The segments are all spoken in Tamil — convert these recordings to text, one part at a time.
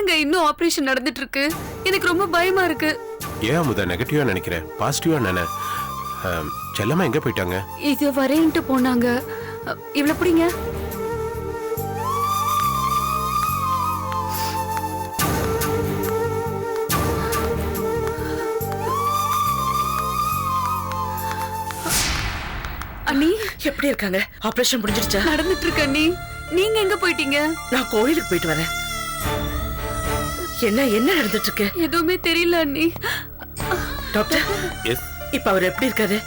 என்னங்க இன்னும் ஆபரேஷன் நடந்துட்டு இருக்கு? எனக்கு ரொம்ப பயமா இருக்கு. ஏன் அமுதா நெகட்டிவா நினைக்கிறேன்? பாசிட்டிவா நினை. செல்லம்மா எங்க போயிட்டாங்க? இது வரேன்ட்டு போனாங்க. இவ்வளவு பிடிங்க. அண்ணி எப்படி இருக்காங்க? ஆபரேஷன் முடிஞ்சிருச்சா? நடந்துட்டு இருக்கு அண்ணி. நீங்க எங்க போயிட்டீங்க? நான் கோயிலுக்கு போயிட்டு வரேன். என்ன என்ன நடந்துட்டு இருக்கு? எதுவுமே தெரியல அண்ணி. டாக்டர், எஸ், இப்ப அவர் எப்படி இருக்காரு?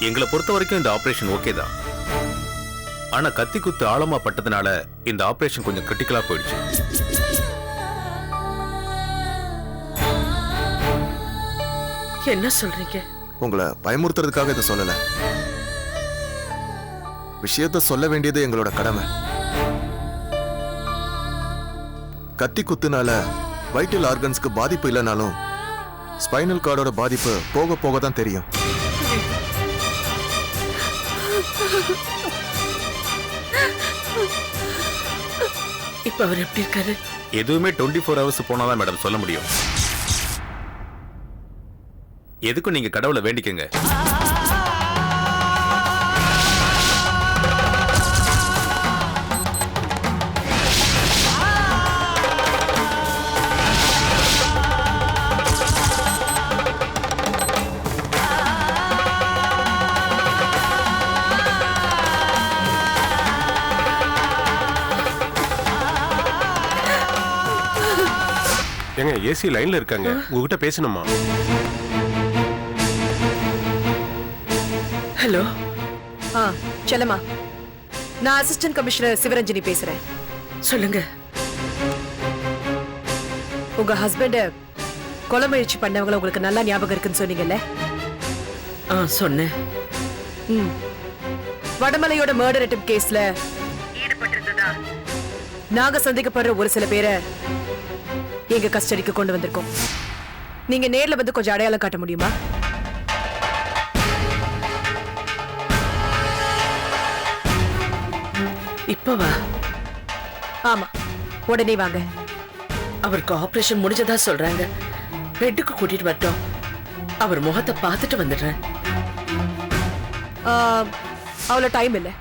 எங்களை பொறுத்த வரைக்கும் இந்த ஆபரேஷன் ஓகே தான். ஆனா கத்தி குத்து ஆழமா பட்டதுனால இந்த ஆபரேஷன் கொஞ்சம் கிரிட்டிக்கலா போயிடுச்சு. என்ன சொல்றீங்க? உங்களை பயமுறுத்துறதுக்காக இதை சொல்லல. விஷயத்த சொல்ல வேண்டியது எங்களோட கடமை. கத்தி குத்துனால வைட்டல் ஆர்கன்ஸ்க்கு பாதிப்பு இல்லைனாலும் ஸ்பைனல் கார்டோட பாதிப்பு போக போக தான் தெரியும். இப்ப அவர் எப்படி இருக்காரு? எதுவுமே 24 ஹவர்ஸ் போனாதான் மேடம் சொல்ல முடியும். எதுக்கும் நீங்க கடவுளை வேண்டிக்கங்க. ஏங்க ஏசி லைன்ல இருக்காங்க, உங்ககிட்ட பேசணுமா? ஹலோ. செல்லம்மா, நான் அசிஸ்டன்ட் கமிஷனர் சிவரஞ்சனி பேசுறேன். சொல்லுங்க. உங்க ஹஸ்பண்ட் கொலை முயற்சி பண்ணவங்கள உங்களுக்கு நல்லா ஞாபகம் இருக்குன்னு சொன்னீங்கல்ல? சொன்னேன். வடமலையோட மர்டர் அட்டெம்ப்ட் கேஸ்ல ஈடுபட்டிருந்ததா நாங்க சந்திக்கப்படுற ஒரு சில பேரை எங்க கஸ்டடிக்கு கொண்டு வந்திருக்கோம். நீங்க நேர்ல வந்து கொஞ்சம் அடையாளம் காட்ட முடியுமா? இப்பவா? ஆமா, உடனே வாங்க. அவருக்கு ஆபரேஷன் முடிஞ்சதா சொல்றாங்க. பெட்டுக்கு கூட்டிட்டு வரட்டும். அவர் முகத்தை பார்த்துட்டு வந்துடுறேன். அவ்வளவு டைம் இல்ல.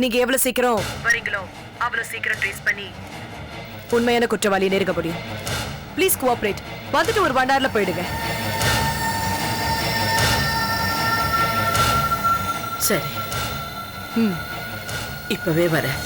நீங்க எவ்வளவு சீக்கிரம் வரீங்களோ அவ்வளவு சீக்கிரம் ட்ரேஸ் பண்ணி உண்மையான குற்றவாளி நெருங்க முடியும். Please cooperate. வந்துட்டு ஒரு 1 hourல போயிடுங்க. சரி. இப்பவே வரேன்.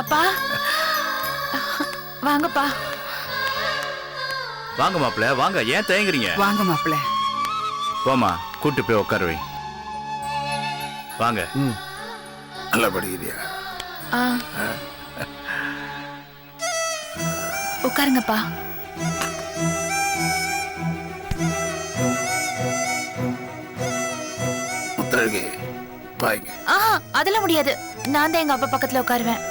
அப்பா வாங்கப்பா. வாங்க மாப்பிள்ள, வாங்க. ஏன் தயங்குறீங்க? வாங்க மாப்பிள்ள. போமா, கூட்டு போய் உட்கார வை. வாங்க. நல்லா படிக்கிறியா? உட்காருங்கப்பா. முத்தழகி பாய்ங்க. அதெல்லாம் முடியாது. நான் தான் எங்க அப்பா பக்கத்துல உட்காருவேன்.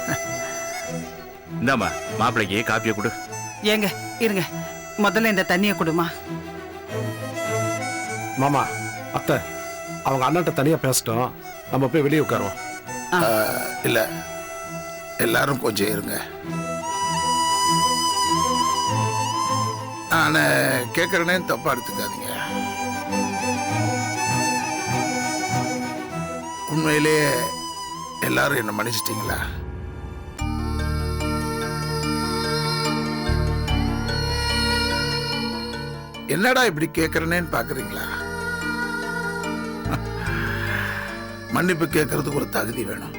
இந்தாமா மாப்பிள்ளைக்கு காப்பியை கொடு. ஏங்க இருங்க, முதல்ல இந்த தண்ணியை கொடுமா. மாமா, அத்தை, அவங்க அண்ணாட்ட தனியா பேசிட்டோம். நம்ம போய் வெளியே உட்காருவோம். இல்ல, எல்லாரும் கொஞ்சம் இருங்க. நான் கேட்கறேனே தப்பா எடுத்துக்காதீங்க. உண்மையிலேயே எல்லாரும் என்ன மன்னிச்சிட்டீங்களா? என்னடா இப்படி கேட்கறேன்னு பாக்குறீங்களா? மன்னிப்பு கேட்கறதுக்கு ஒரு தகுதி வேணும்.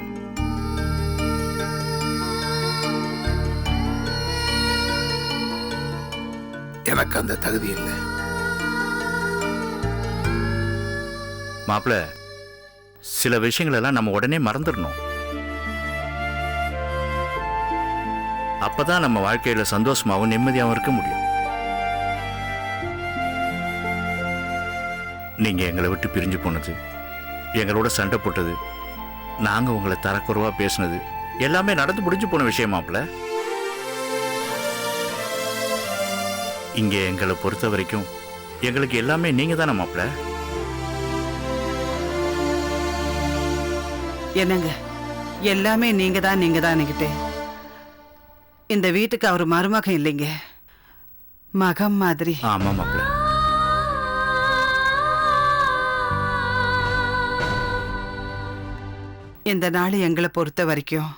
எனக்கு அந்த தகுதி இல்லை. மாப்பிள்ள, சில விஷயங்கள் எல்லாம் நம்ம உடனே மறந்துடணும். அப்பதான் நம்ம வாழ்க்கையில சந்தோஷமாவும் நிம்மதியாகவும் இருக்க முடியும். நீங்க எங்களை விட்டு பிரிஞ்சு போனது, எங்களோட சண்டை போட்டது, நாங்க உங்களை தரக்குறைவா பேசுனது எல்லாமே நடந்து முடிஞ்சு போன விஷயம் மாப்ள. இங்க எங்களை பொறுத்த வரைக்கும் எங்களுக்கு எல்லாமே நீங்க தானே மாப்ள. என்னங்க எல்லாமே நீங்க தான் இந்த வீட்டுக்கு அவர் மருமகன் இல்லைங்க, மகம் மாதிரி. ஆமா மாப்ள. இந்த நாள் எங்களை பொறுத்த வரைக்கும்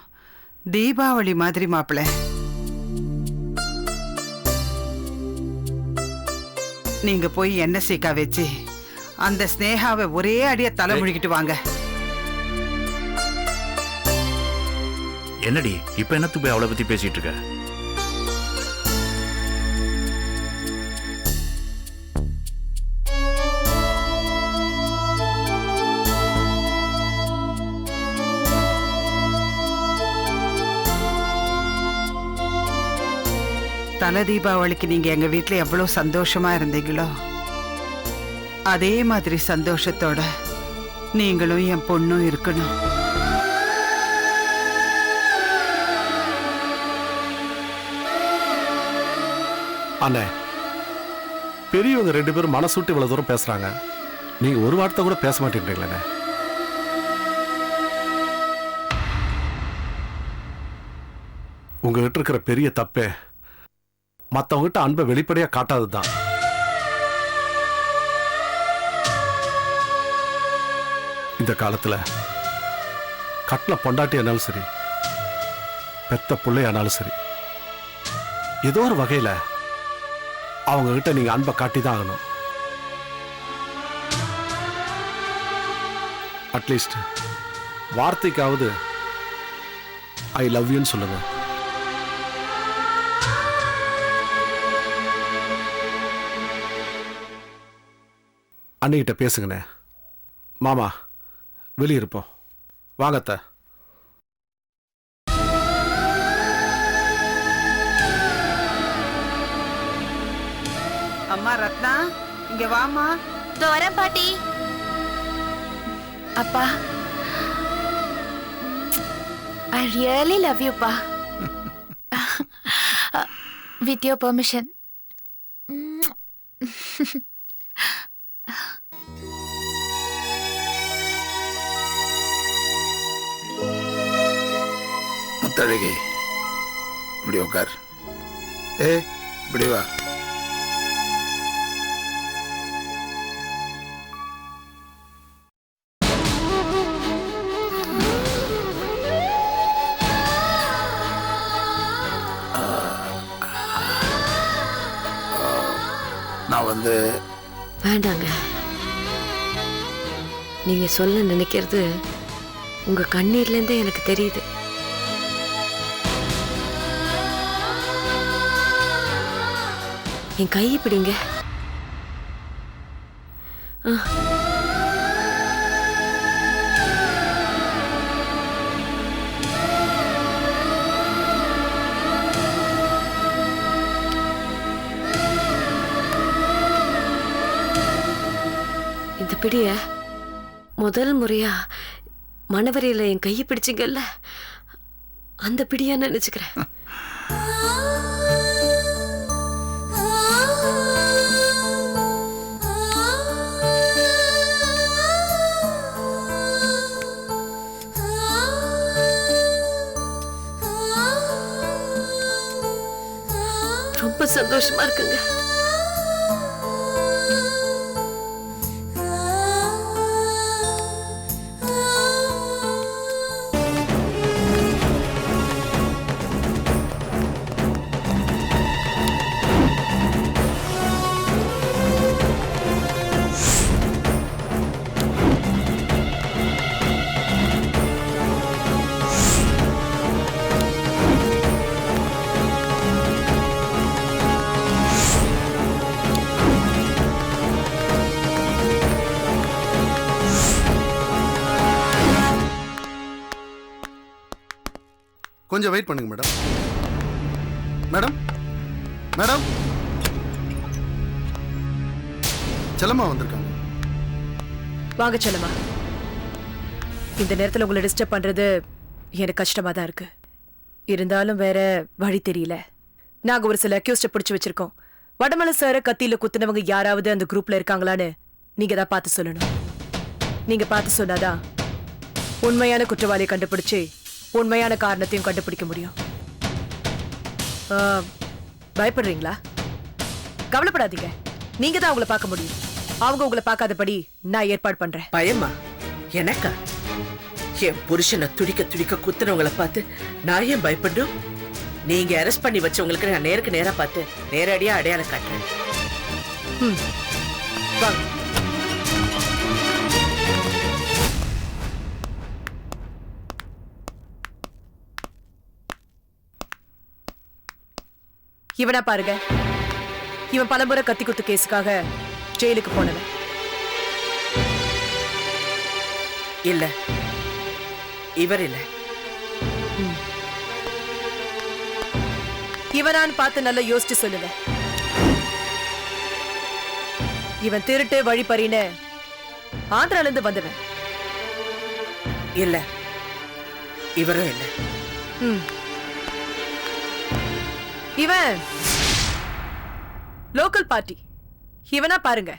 தீபாவளி மாதிரி மாப்பிள்ள. நீங்க போய் எண்ணெய் சீக்கா வச்சு அந்த ஸ்னேகாவை ஒரே அடிய தலை முழுகிட்டு வாங்க. என்னடி இப்ப என்னத்து போய் அவளை பத்தி பேசிட்டு இருக்க? தலை தீபாவளிக்கு நீங்க எங்க வீட்டுல எவ்வளவு சந்தோஷமா இருந்தீங்களோ அதே மாதிரி சந்தோஷத்தோட நீங்களும் என் பொண்ணும் இருக்கணும். அண்ணே, பெரியவங்க 2 பேரும் மனசு விட்டு இவ்வளவு தூரம் பேசுறாங்க, நீங்க ஒரு வார்த்தை கூட பேச மாட்டேன்றீங்களே. உங்ககிட்ட இருக்கிற பெரிய தப்பே மற்றவங்ககிட்ட அன்பை வெளிப்படையா காட்டாததுதான். இந்த காலத்துல கட்டின பொண்டாட்டி ஆனாலும் சரி, பெத்த பிள்ளையானாலும் சரி, ஏதோ ஒரு வகையில அவங்க கிட்ட நீங்க அன்பை காட்டிதான் ஆகணும். அட்லீஸ்ட் வார்த்தைக்காவது ஐ லவ் யூன்னு சொல்லுங்க. அண்ணிகிட்ட பேசுங்கண்ணே. மாமா வெளியிருப்போம், வாங்கத்த. அம்மா ரத்னா, இங்க வாமா. வரேன் பாட்டி. அப்பா, I really love you, pa. With your permission. Muthazhagi, இப்படி உட்கார். இப்படி வா. நான் வேண்டாங்க. நீங்க சொல்ல நினைக்கிறது உங்க கண்ணீர்ல இருந்தே எனக்கு தெரியுது. என் கையை பிடிங்க. இந்த பிடிய முதல் முறையா மணவரையில என் கையை பிடிச்சிங்கல்ல, அந்த பிடியா நினைச்சுக்கிறேன். ரொம்ப சந்தோஷமா இருக்குங்க. கொஞ்சம் வெயிட் பண்ணுங்க மேடம். மேடம், மேடம், செல்லம்மா வந்திருக்காங்க. வாங்க செல்லம்மா. இந்த நேரத்துல உங்களை டிஸ்டர்ப் பண்றது எனக்கு கஷ்டமா தான் இருக்கு. இருந்தாலும் வேற வழி தெரியல. நாங்க ஒரு சில அக்யூஸ்ட பிடிச்சு வச்சிருக்கோம். வடமலை சார கத்தியில குத்துனவங்க யாராவது அந்த குரூப்ல இருக்காங்களான்னு நீங்க தான் பார்த்து சொல்லணும். நீங்க பார்த்து சொன்னாதான் உண்மையான குற்றவாளியை கண்டுபிடிச்சு உண்மையான காரணத்தையும் கண்டுபிடிக்க முடியும். பயப்படுறீங்களா? கவலைப்படாதீங்க, நீங்க தான் அவங்கள பார்க்க முடியும். அவங்க உங்களை பார்க்காதபடி நான் ஏற்பாடு பண்றேன். பயமா எனக்கா? என் புருஷனை துடிக்க துடிக்க குத்துனவங்களை பார்த்து நான் ஏன் பயப்படும்? நீங்க அரெஸ்ட் பண்ணி வச்சவங்களுக்கு நான் நேருக்கு நேரா பார்த்து நேரடியா அடையாளம் காட்டுறேன். வாங்க. இவனா பாருங்க, இவன் பலமுறை கத்தி குத்து கேஸுக்காக ஜெயிலுக்கு போனவன். இல்ல, இவர் இல்ல. இவனான்னு பார்த்து நல்லா யோசிச்சு சொல்லுங்க. இவன் திருட்டு வழிப்பறின்னு ஆந்திரால இருந்து வந்தவன். இல்ல, இவரும் இல்ல. இவன் லோக்கல் பார்ட்டி. இவனா பாருங்க.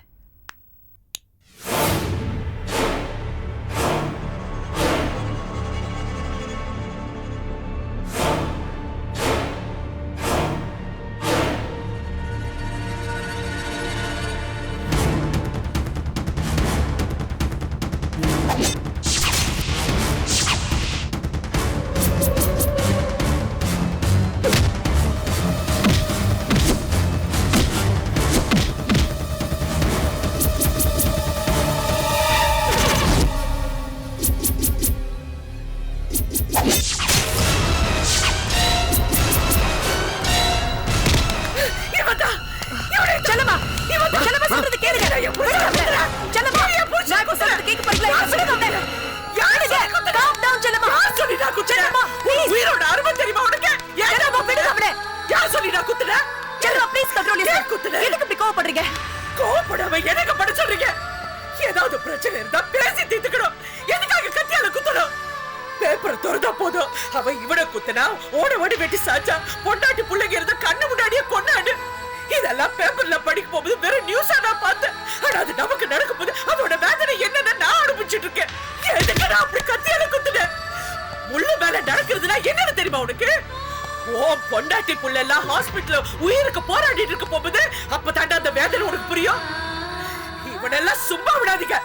ஏதாவது பிரச்சனை இருந்தா பேசி தீர்த்துக்கணும். எதுக்காக கத்தியால குத்தணும்? பேப்பர் திறந்தா போதும், அவன் இவனை குத்தனா ஓட ஓடி வெட்டி சாச்சா பொண்டாட்டி பிள்ளைங்க இருந்தா கண்ணு முன்னாடியே கொண்டாடு. இதெல்லாம் பேப்பர்ல படிக்க போகுது வெறும் நியூஸா நான் பார்த்தேன். ஆனா அது நமக்கு நடக்கும் போது அதோட வேதனை என்னன்னு நான் அனுபவிச்சுட்டு இருக்கேன். எதுக்கு நான் அப்படி கத்தியால குத்துனேன்? முள்ளு மேல நடக்கிறதுனா என்னன்னு தெரியுமா உனக்கு? ஓ பொண்டாட்டி புள்ள எல்லாம் ஹாஸ்பிட்டல்ல உயிருக்கு போராடிட்டு இருக்க போகுது. அப்பதாண்டா அந்த வேதனை உனக்கு புரியும். இவனெல்லாம் சும்மா விடாதீங்க.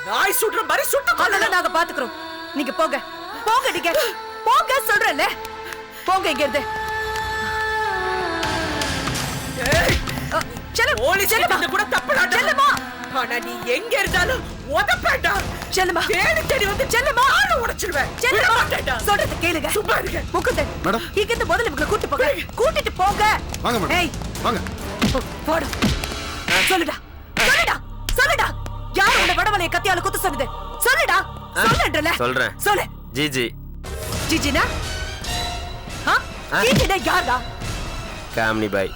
நாய் சுடுற மாதிரி சுட்டு அதெல்லாம் நாங்க பாத்துக்கிறோம். நீங்க போங்க போங்க, நீங்க போங்க சொல்றேன்ல. போங்க இங்க இருந்து. கூட தப்புடா. ஆனா நீ எங்க இருந்தாலும் உதப்பேண்டா. செல்லமா தேடி தேடி வந்து செல்லமா ஆள உடைச்சிடுவேன். செல்லமா சொல்றது கேளுங்க. சும்மா இருங்க. முகுந்தன் மேடம், இங்க இருந்து முதல்ல இவங்களை கூட்டி போங்க. கூட்டிட்டு போங்க. வாங்க மேடம். ஏய் வாங்க. போடு. சொல்லுடா சொல்லுடா சொல்லுடா. யார் உன்னை வடமலையை கத்தியால குத்து சொன்னது? சொல்லுடா. சொல்லுன்றல. சொல்றேன். சொல்லு. ஜிஜி. ஜிஜினா? ஜிஜினா யாரா? காமினி பாய்.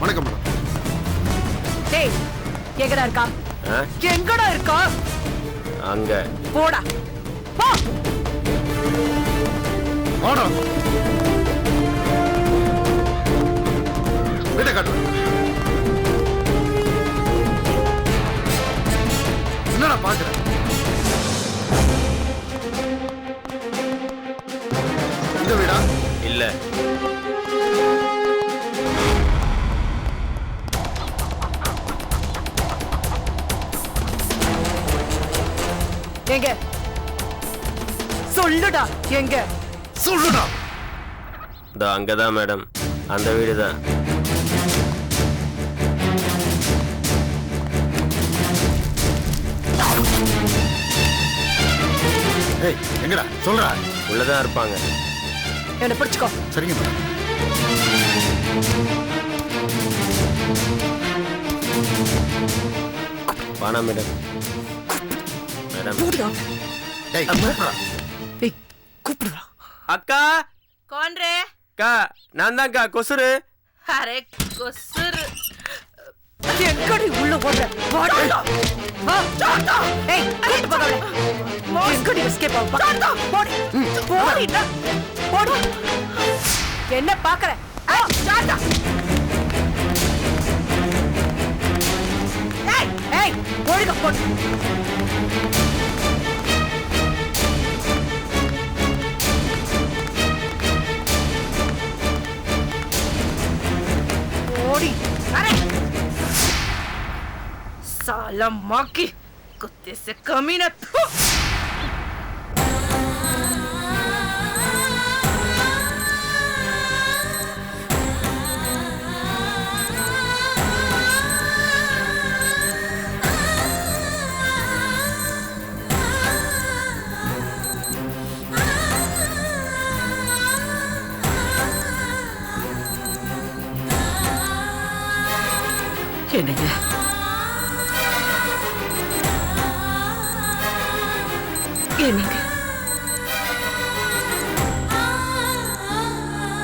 வணக்கம் மேடம். டேய் எங்கடா இருக்கா? எங்கடா இருக்கா? அங்க. போடா போ. போடா. வீட்டை காட்டு. என்னடா பாக்குற? இந்த வீடா? இல்ல. எங்க சொல்லுடா. எங்க சொல்லுடா. அங்கதான் மேடம், அந்த வீடு தான். ஏய் எங்கடா சொல்றா. உள்ளதான் இருப்பாங்க. என்ன பிடிச்சுக்கோ. சரிங்க மேடம். வானா மேடம். மேடம் ஏய் கூப்பிடுறா. கூப்பிடுறா. அக்கா. कौन रे? அக்கா நான் தான்க்கா கொசுரு. अरे कुसुर எங்கடி உள்ள போற? வாடா. வா. டாடா. ஏய், கூட்டி போடா. எங்கடி எஸ்கேப் ஆவ? டாடா. போடி. போடிடா. போடி. என்ன பாக்குற? டாடா. ஏய், ஏய், போடிங்க போடி. போடி. अरे साला माँ की कुत्ते से कमी न थू। என்னங்க என்னங்க